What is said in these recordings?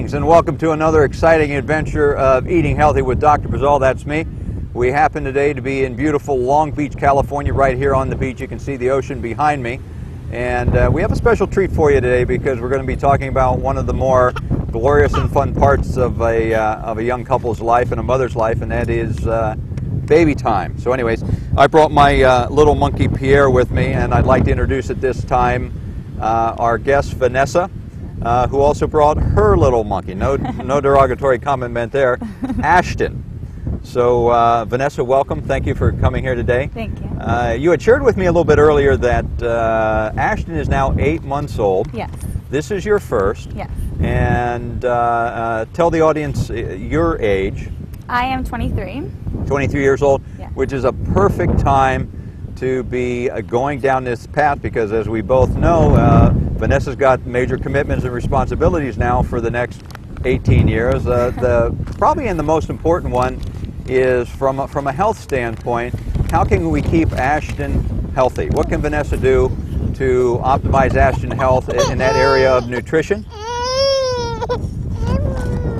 Greetings and welcome to another exciting adventure of Eating Healthy with Dr. Bizal. That's me. We happen today to be in beautiful Long Beach, California, right here on the beach. You can see the ocean behind me. And we have a special treat for you today because we're going to be talking about one of the more glorious and fun parts of a young couple's life and a mother's life, and that is baby time. So anyways, I brought my little monkey Pierre with me, and I'd like to introduce at this time our guest Vanessa, who also brought her little monkey. No derogatory comment meant there. Ashton. So Vanessa, welcome. Thank you for coming here today. Thank you. You had shared with me a little bit earlier that Ashton is now 8 months old. Yes. This is your first. Yes. And tell the audience your age. I am 23. 23 years old, Yeah. which is a perfect time to be going down this path because, as we both know, Vanessa's got major commitments and responsibilities now for the next 18 years. Probably and the most important one is from a health standpoint. How can we keep Ashton healthy? What can Vanessa do to optimize Ashton's health in that area of nutrition?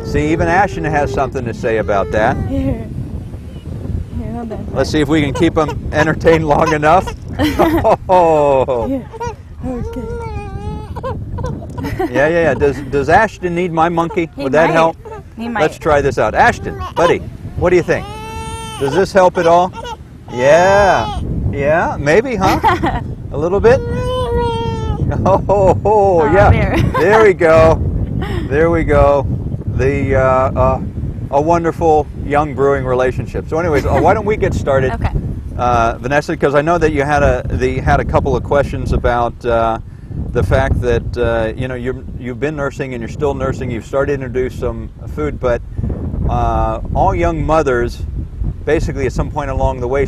See, even Ashton has something to say about that. Here, hold on. Let's see if we can keep him entertained long enough. Oh. Here. Okay. Yeah. Does Ashton need my monkey? He Would that might. help? He might. Let's try this out. Ashton, buddy, what do you think? Does this help at all? Yeah, maybe, huh? A little bit? Oh, yeah. There we go. There we go. A wonderful young brewing relationship. So anyways, why don't we get started? Okay. Vanessa, because I know that you had a couple of questions about the fact that you've been nursing and you're still nursing. You've started to introduce some food, but all young mothers, basically at some point along the way,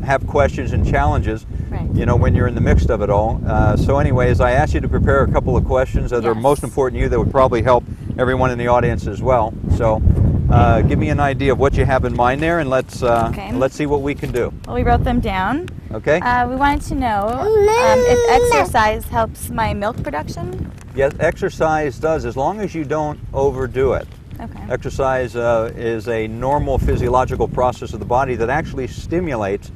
have questions and challenges. Right. When you're in the midst of it all. So anyways, I asked you to prepare a couple of questions that are Yes. most important to you that would probably help everyone in the audience as well. So give me an idea of what you have in mind there, and let's see what we can do. Well, we wrote them down. Okay? We wanted to know if exercise helps my milk production. Yes, exercise does, as long as you don't overdo it. Okay. Exercise is a normal physiological process of the body that actually stimulates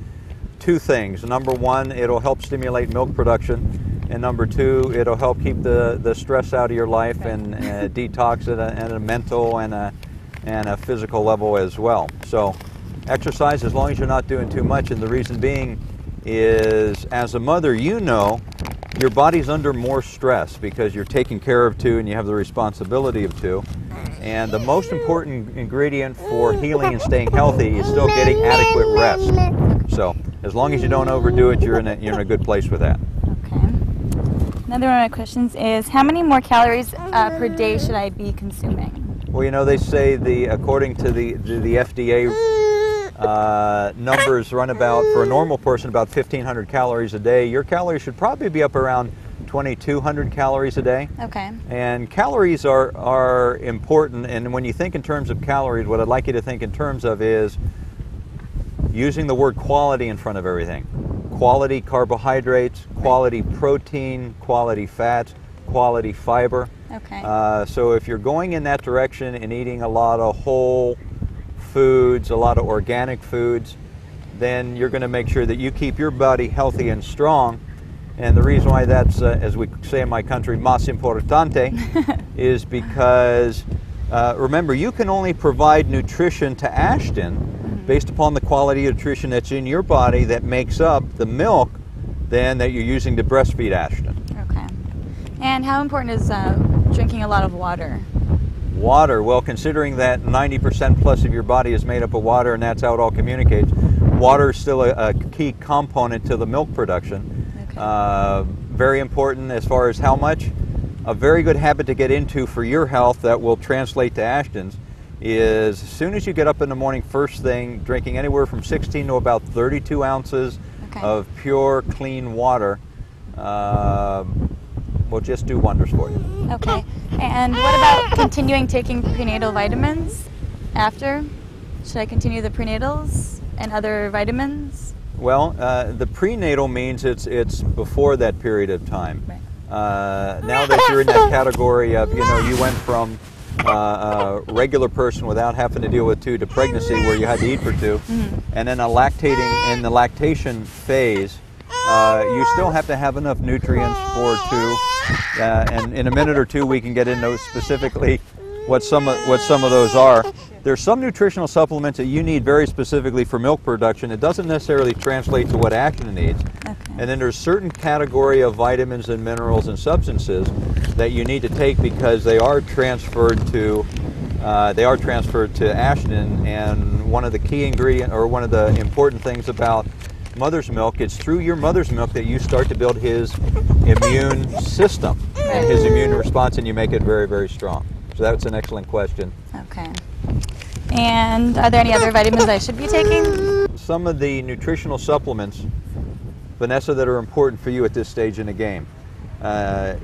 two things. Number one, it'll help stimulate milk production, and number two, it'll help keep the stress out of your life. Right. And detox it at a mental and a physical level as well. So exercise, as long as you're not doing too much, and the reason being is, as a mother, your body's under more stress because you're taking care of two and you have the responsibility of two. And the most important ingredient for healing and staying healthy is still getting adequate rest. So as long as you don't overdo it, you're in a good place with that. Okay. Another one of my questions is, how many more calories per day should I be consuming? Well, they say according to the FDA numbers run about, for a normal person, about 1,500 calories a day. Your calories should probably be up around 2,200 calories a day. Okay. And calories are important, and when you think in terms of calories, what I'd like you to think in terms of is using the word quality in front of everything. Quality carbohydrates, quality protein, quality fats, quality fiber. Okay. So if you're going in that direction and eating a lot of whole foods, a lot of organic foods, then you're going to make sure that you keep your body healthy and strong. And the reason why that's, as we say in my country, más importante, is because, remember, you can only provide nutrition to Ashton based upon the quality of nutrition that's in your body that makes up the milk then that you're using to breastfeed Ashton. Okay. And how important is drinking a lot of water? Water, well, considering that 90% plus of your body is made up of water, and that's how it all communicates, water is still a key component to the milk production. Okay. Very important as far as how much. A very good habit to get into for your health that will translate to Ashton's is, as soon as you get up in the morning, first thing, drinking anywhere from 16 to about 32 ounces of pure, clean water will just do wonders for you. Okay. And what about continuing taking prenatal vitamins after? Should I continue the prenatals and other vitamins? Well, the prenatal means it's before that period of time. Right. Now that you're in that category of, you went from regular person without having to deal with 2 to pregnancy where you had to eat for 2. And then in the lactation phase, you still have to have enough nutrients for 2. And in a minute or 2 we can get into specifically what some of those are. There's some nutritional supplements that you need very specifically for milk production. It doesn't necessarily translate to what Ashton needs. Okay. And then there's certain category of vitamins and minerals and substances that you need to take because they are transferred to Ashton. And one of the key ingredient, or one of the important things about mother's milk, it's through your mother's milk that you start to build his immune system and his immune response, and you make it very, very strong. So that's an excellent question. Okay. And are there any other vitamins I should be taking? Some of the nutritional supplements, Vanessa, that are important for you at this stage in the game.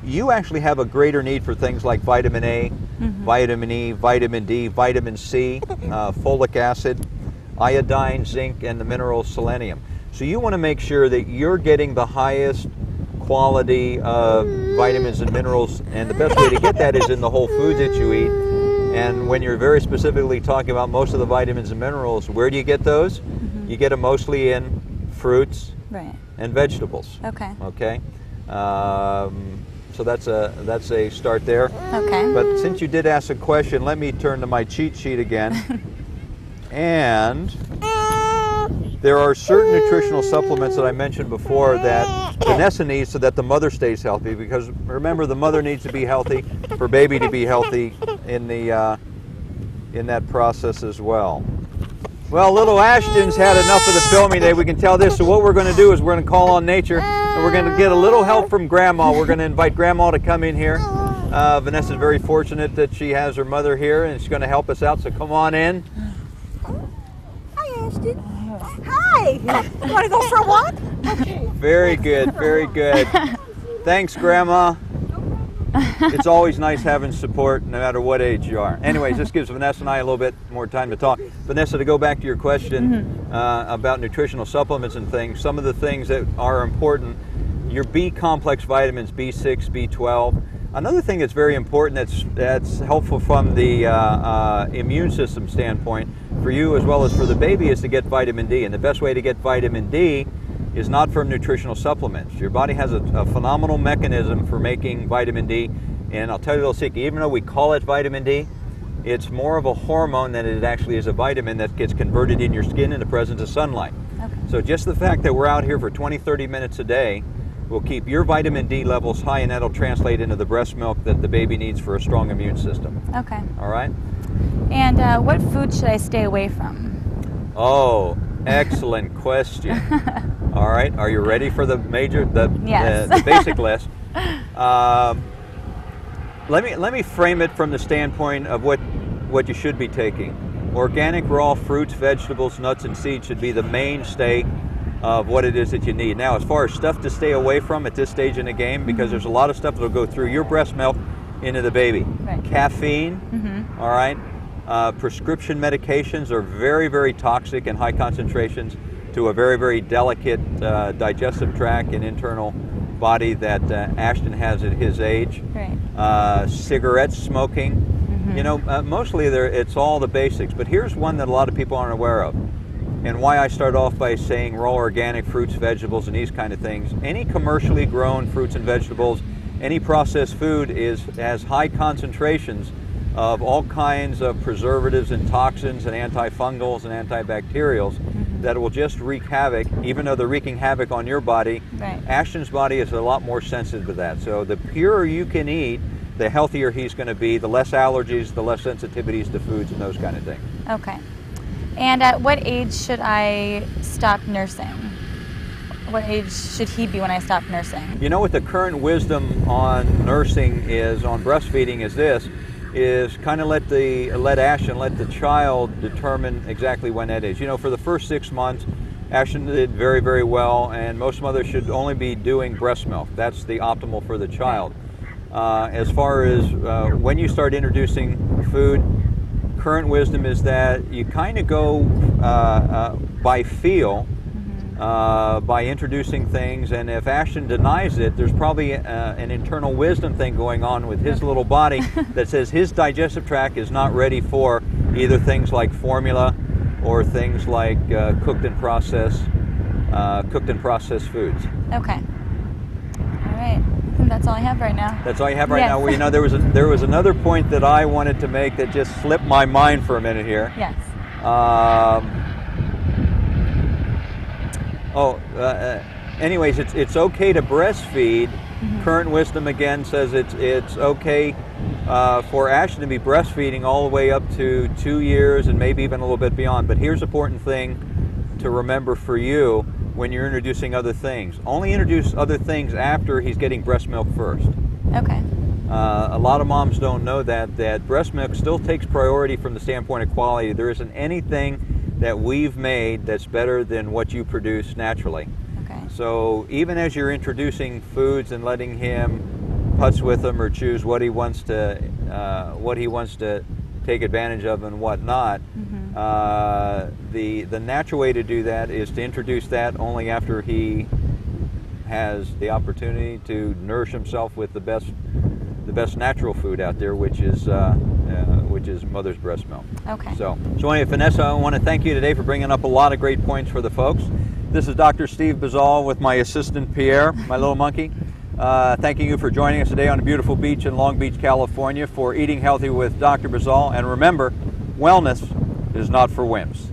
You actually have a greater need for things like vitamin A, vitamin E, vitamin D, vitamin C, folic acid, iodine, zinc, and the mineral selenium. So you want to make sure that you're getting the highest quality of vitamins and minerals, and the best way to get that is in the whole foods that you eat. And when you're very specifically talking about most of the vitamins and minerals, where do you get those? You get them mostly in fruits and vegetables. Okay. Okay. So that's a start there. Okay. But since you did ask a question, let me turn to my cheat sheet again. And there are certain nutritional supplements that I mentioned before that Vanessa needs so that the mother stays healthy, because remember, the mother needs to be healthy for baby to be healthy in that process as well. Well, little Ashton's had enough of the filming today, we can tell this. So what we're going to do is we're going to call on nature, and we're going to get a little help from Grandma. We're going to invite Grandma to come in here. Vanessa's very fortunate that she has her mother here, and she's going to help us out, so come on in. Hi, Ashton. Hi! You want to go for a walk? Okay. Very good, very good. Thanks, Grandma. It's always nice having support no matter what age you are. Anyways, this gives Vanessa and I a little bit more time to talk. Vanessa, to go back to your question about nutritional supplements and things, some of the things that are important, your B complex vitamins, B6, B12. Another thing that's very important that's helpful from the immune system standpoint for you as well as for the baby is to get vitamin D. And the best way to get vitamin D is not from nutritional supplements. Your body has a phenomenal mechanism for making vitamin D. And I'll tell you a little secret, even though we call it vitamin D, it's more of a hormone than it actually is a vitamin that gets converted in your skin in the presence of sunlight. Okay. So just the fact that we're out here for 20, 30 minutes a day will keep your vitamin D levels high, and that'll translate into the breast milk that the baby needs for a strong immune system. Okay. All right? And what food should I stay away from? Oh, excellent question. All right, are you ready for the Yes. the basic list? Let me frame it from the standpoint of what you should be taking. Organic raw fruits, vegetables, nuts, and seeds should be the mainstay of what it is that you need. Now, as far as stuff to stay away from at this stage in the game, because there's a lot of stuff that'll go through your breast milk into the baby. Right. Caffeine, all right? Prescription medications are very, very toxic in high concentrations to a very, very delicate digestive tract and internal body that Ashton has at his age. Right. Cigarette smoking, you know, mostly it's all the basics, but here's one that a lot of people aren't aware of, and why I start off by saying raw organic fruits, vegetables, and these kind of things. Any commercially grown fruits and vegetables, any processed food has high concentrations of all kinds of preservatives and toxins and antifungals and antibacterials that will just wreak havoc, even though they're wreaking havoc on your body. Right. Ashton's body is a lot more sensitive to that. So the purer you can eat, the healthier he's going to be, the less allergies, the less sensitivities to foods and those kind of things. Okay. And at what age should I stop nursing? What age should he be when I stop nursing? You know what the current wisdom on nursing is, on breastfeeding is kind of let Ashton, let the child determine exactly when that is. You know, for the first 6 months, Ashton did very, very well, and most mothers should only be doing breast milk. That's the optimal for the child. As far as when you start introducing food, current wisdom is that you kind of go by feel by introducing things, and if Ashton denies it, there's probably an internal wisdom thing going on with his little body that says his digestive tract is not ready for either things like formula or things like cooked and processed foods. Okay. All right. I think that's all I have right now. That's all you have right Yes. now. Well, you know, there was another point that I wanted to make that just slipped my mind for a minute here. Yes. Anyways, it's okay to breastfeed. Mm-hmm. Current wisdom again says it's okay for Ashton to be breastfeeding all the way up to 2 years and maybe even a little bit beyond. But here's an important thing to remember for you when you're introducing other things. Only introduce other things after he's getting breast milk first. Okay. A lot of moms don't know that breast milk still takes priority from the standpoint of quality. There isn't anything that we've made that's better than what you produce naturally. Okay. So even as you're introducing foods and letting him putz with them or choose what he wants to take advantage of and what not, the natural way to do that is to introduce that only after he has the opportunity to nourish himself with the best natural food out there, which is mother's breast milk. Okay. So anyway, Vanessa, I want to thank you today for bringing up a lot of great points for the folks. This is Dr. Steve Bizal with my assistant Pierre, my little monkey. Thanking you for joining us today on a beautiful beach in Long Beach, California for Eating Healthy with Dr. Bizal. And remember, wellness is not for wimps.